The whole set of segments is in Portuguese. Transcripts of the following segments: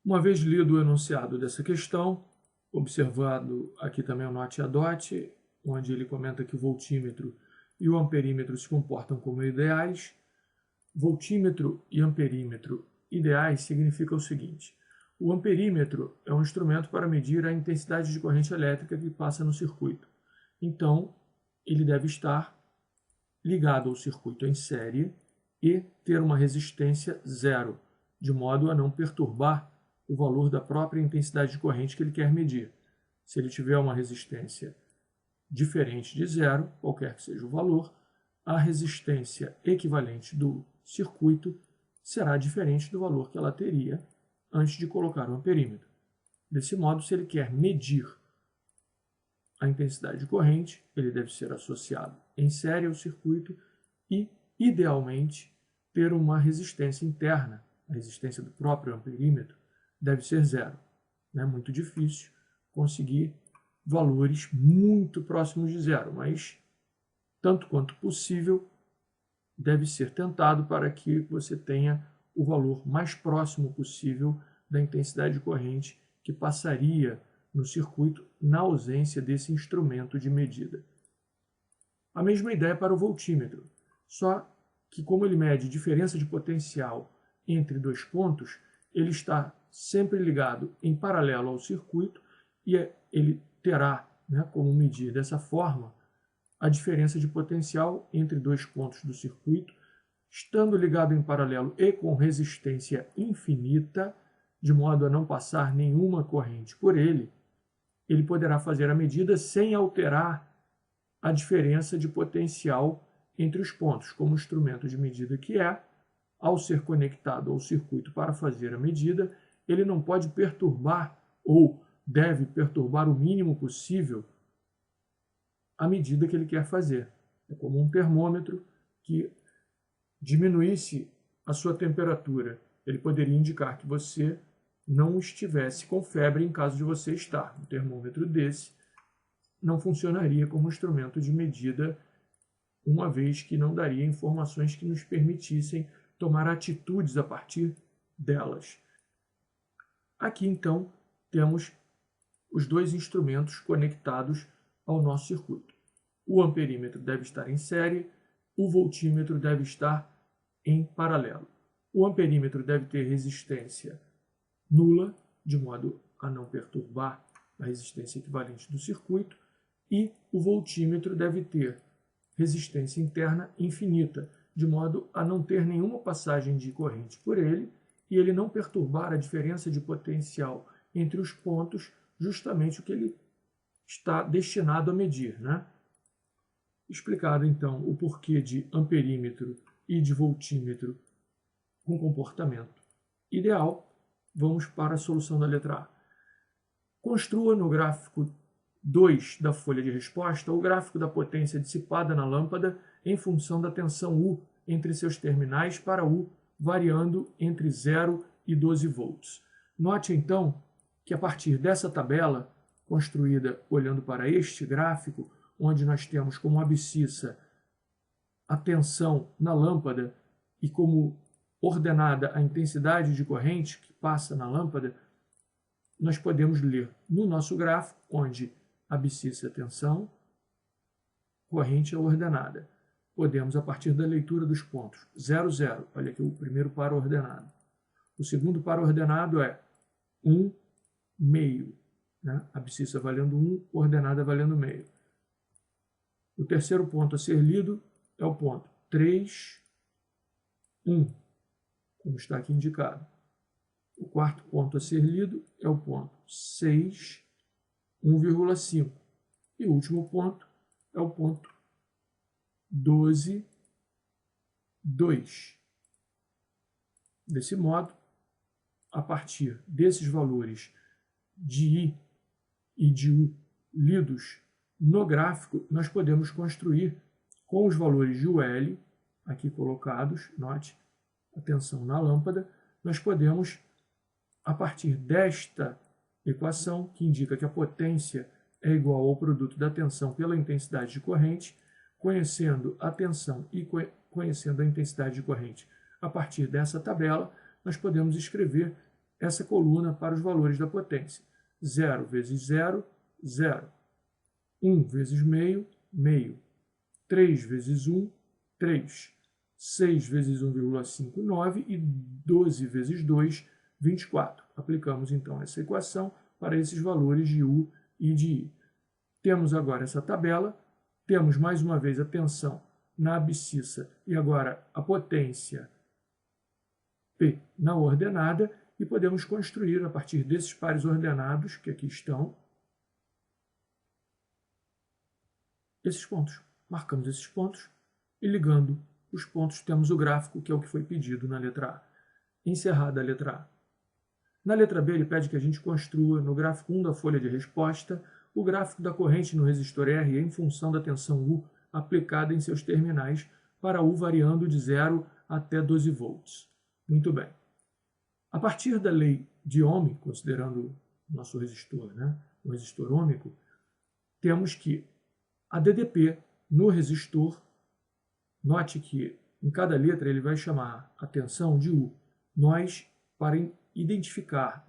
Uma vez lido o enunciado dessa questão, observado aqui também o note a dot, onde ele comenta que o voltímetro e o amperímetro se comportam como ideais. Voltímetro e amperímetro ideais significa o seguinte: o amperímetro é um instrumento para medir a intensidade de corrente elétrica que passa no circuito. Então, ele deve estar ligado ao circuito em série e ter uma resistência zero, de modo a não perturbar o valor da própria intensidade de corrente que ele quer medir. Se ele tiver uma resistência diferente de zero, qualquer que seja o valor, a resistência equivalente do circuito será diferente do valor que ela teria antes de colocar o amperímetro. Desse modo, se ele quer medir a intensidade de corrente, ele deve ser associado em série ao circuito e, idealmente, ter uma resistência interna. A resistência do próprio amperímetro deve ser zero. É muito difícil conseguir valores muito próximos de zero, mas, tanto quanto possível, deve ser tentado para que você tenha o valor mais próximo possível da intensidade de corrente que passaria no circuito na ausência desse instrumento de medida. A mesma ideia para o voltímetro, só que como ele mede diferença de potencial entre dois pontos, ele está sempre ligado em paralelo ao circuito e ele terá, como medir dessa forma, a diferença de potencial entre dois pontos do circuito, estando ligado em paralelo e com resistência infinita, de modo a não passar nenhuma corrente por ele, ele poderá fazer a medida sem alterar a diferença de potencial entre os pontos, como instrumento de medida que é. Ao ser conectado ao circuito para fazer a medida, ele não pode perturbar ou deve perturbar o mínimo possível a medida que ele quer fazer. É como um termômetro que diminuísse a sua temperatura. Ele poderia indicar que você não estivesse com febre em caso de você estar. Um termômetro desse não funcionaria como instrumento de medida, uma vez que não daria informações que nos permitissem tomar atitudes a partir delas. Aqui, então, temos os dois instrumentos conectados ao nosso circuito. O amperímetro deve estar em série, o voltímetro deve estar em paralelo. O amperímetro deve ter resistência nula, de modo a não perturbar a resistência equivalente do circuito, e o voltímetro deve ter resistência interna infinita, de modo a não ter nenhuma passagem de corrente por ele e ele não perturbar a diferença de potencial entre os pontos, justamente o que ele está destinado a medir, Explicado, então, o porquê de amperímetro e de voltímetro com comportamento ideal, vamos para a solução da letra A. Construa no gráfico 2 da folha de resposta o gráfico da potência dissipada na lâmpada em função da tensão U entre seus terminais para U, variando entre 0 e 12 volts. Note, então, que a partir dessa tabela, construída olhando para este gráfico, onde nós temos como abscissa a tensão na lâmpada e como ordenada a intensidade de corrente que passa na lâmpada, nós podemos ler no nosso gráfico, onde abscissa é tensão, corrente é ordenada. Podemos, a partir da leitura dos pontos 0, 0, olha aqui o primeiro par ordenado. O segundo par ordenado é 1, meio. Abscissa valendo 1, ordenada valendo meio. O terceiro ponto a ser lido é o ponto 3, 1, como está aqui indicado. O quarto ponto a ser lido é o ponto 6, 1,5. E o último ponto é o ponto 12, 2. Desse modo, a partir desses valores de I e de U lidos no gráfico, nós podemos construir com os valores de UL, aqui colocados, note, a tensão na lâmpada, nós podemos, a partir desta equação, que indica que a potência é igual ao produto da tensão pela intensidade de corrente, conhecendo a tensão e conhecendo a intensidade de corrente a partir dessa tabela, nós podemos escrever essa coluna para os valores da potência. 0 vezes 0, 0. 1 vezes meio, meio. 3 vezes 1, 3. 6 vezes 1,5, 9. E 12 vezes 2, 24. Aplicamos, então, essa equação para esses valores de U e de I. Temos agora essa tabela. Temos, mais uma vez, a tensão na abscissa e agora a potência P na ordenada. E podemos construir, a partir desses pares ordenados, que aqui estão, esses pontos. Marcamos esses pontos e, ligando os pontos, temos o gráfico, que é o que foi pedido na letra A. Encerrada a letra A. Na letra B, ele pede que a gente construa, no gráfico 1 da folha de resposta, o gráfico da corrente no resistor R em função da tensão U aplicada em seus terminais, para U variando de 0 até 12 volts. Muito bem. A partir da lei de Ohm, considerando o nosso resistor, o resistor ôhmico, temos que a DDP no resistor, note que em cada letra ele vai chamar a tensão de U. Nós, para identificar,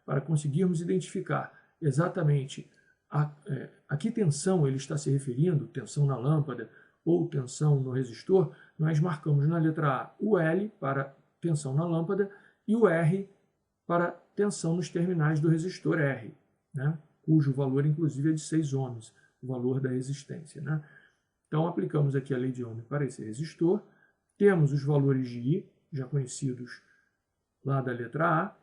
para conseguirmos identificar exatamente a que tensão ele está se referindo, tensão na lâmpada ou tensão no resistor, nós marcamos na letra A o L para tensão na lâmpada e o R para tensão nos terminais do resistor R, cujo valor, inclusive, é de 6 ohms, o valor da resistência. Então, aplicamos aqui a lei de Ohm para esse resistor. Temos os valores de I, já conhecidos lá da letra A.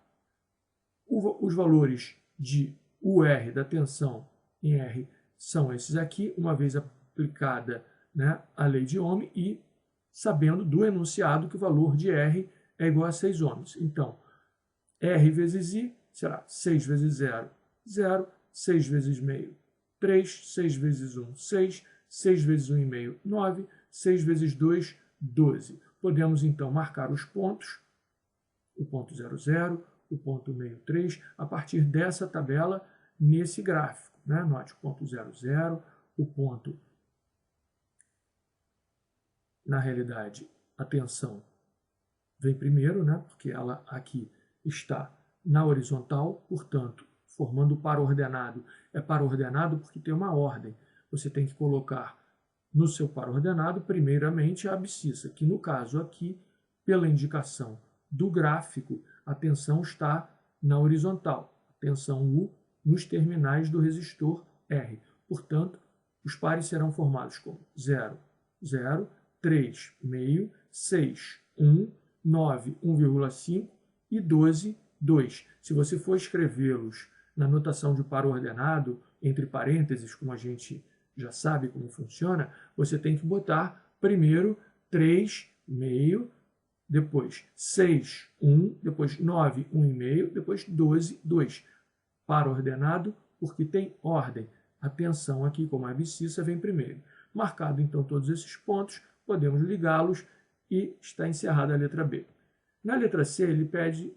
Os valores de UR, da tensão em R, são esses aqui, uma vez aplicada a lei de Ohm e sabendo do enunciado que o valor de R é igual a 6 ohms. Então, R vezes I será 6 vezes 0, 0, 6 vezes meio, 3, 6 vezes 1, 6, 6 vezes 1,5, 9, 6 vezes 2, 12. Podemos, então, marcar os pontos, o ponto 00, o ponto meio 3, a partir dessa tabela, nesse gráfico. Note o ponto 00, o ponto, na realidade, a tensão vem primeiro, porque ela aqui está na horizontal, portanto, formando o par ordenado. É par ordenado porque tem uma ordem. Você tem que colocar no seu par ordenado, primeiramente, a abscissa, que no caso aqui, pela indicação do gráfico, a tensão está na horizontal. A tensão U nos terminais do resistor R. Portanto, os pares serão formados como 0, 0, 3, meio, 6, 1, 9, 1,5 e 12, 2. Se você for escrevê-los na notação de par ordenado, entre parênteses, como a gente já sabe como funciona, você tem que botar primeiro 3, meio, depois 6, 1, depois 9, 1,5, depois 12, 2. Par ordenado, porque tem ordem. A tensão aqui, como a abscissa, vem primeiro. Marcado, então, todos esses pontos, podemos ligá-los e está encerrada a letra B. Na letra C, ele pede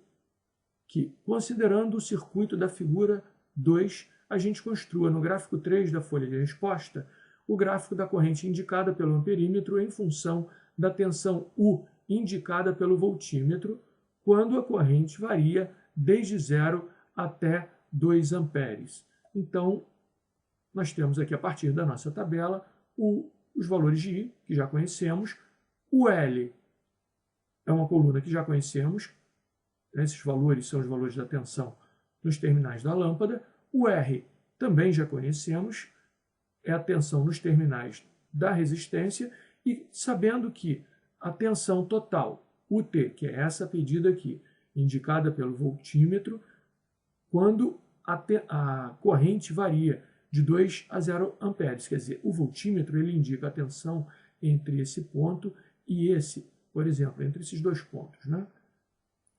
que, considerando o circuito da figura 2, a gente construa no gráfico 3 da folha de resposta o gráfico da corrente indicada pelo amperímetro em função da tensão U indicada pelo voltímetro, quando a corrente varia desde 0 até 2 amperes. Então, nós temos aqui, a partir da nossa tabela, os valores de I, que já conhecemos. O L é uma coluna que já conhecemos. Esses valores são os valores da tensão nos terminais da lâmpada. O R também já conhecemos. É a tensão nos terminais da resistência. E sabendo que a tensão total, UT, que é essa pedida aqui, indicada pelo voltímetro, quando a corrente varia de 2 a 0 amperes. Quer dizer, o voltímetro ele indica a tensão entre esse ponto e esse, por exemplo, entre esses dois pontos.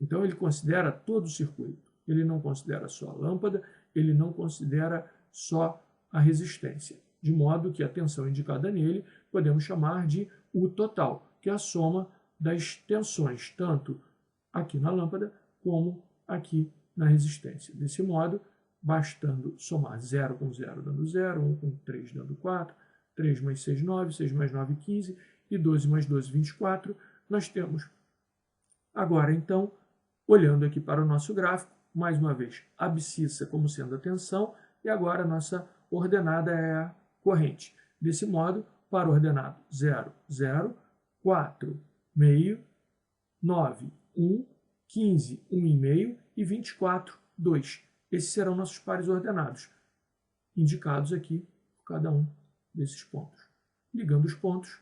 Então, ele considera todo o circuito. Ele não considera só a lâmpada, ele não considera só a resistência. De modo que a tensão indicada nele podemos chamar de U total, que é a soma das tensões, tanto aqui na lâmpada como aqui na resistência. Desse modo, bastando somar 0 com 0 dando 0, 1 com 3 dando 4, 3 mais 6, 9, 6 mais 9, 15 e 12 mais 12, 24, nós temos agora, então, olhando aqui para o nosso gráfico, mais uma vez, abscissa como sendo a tensão, e agora a nossa ordenada é a corrente. Desse modo, para o ordenado 0, 0, 4, meio, 9, 1, 15, 1,5 e 24, 2. Esses serão nossos pares ordenados, indicados aqui por cada um desses pontos. Ligando os pontos,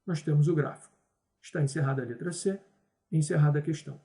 nós temos o gráfico. Está encerrada a letra C, encerrada a questão.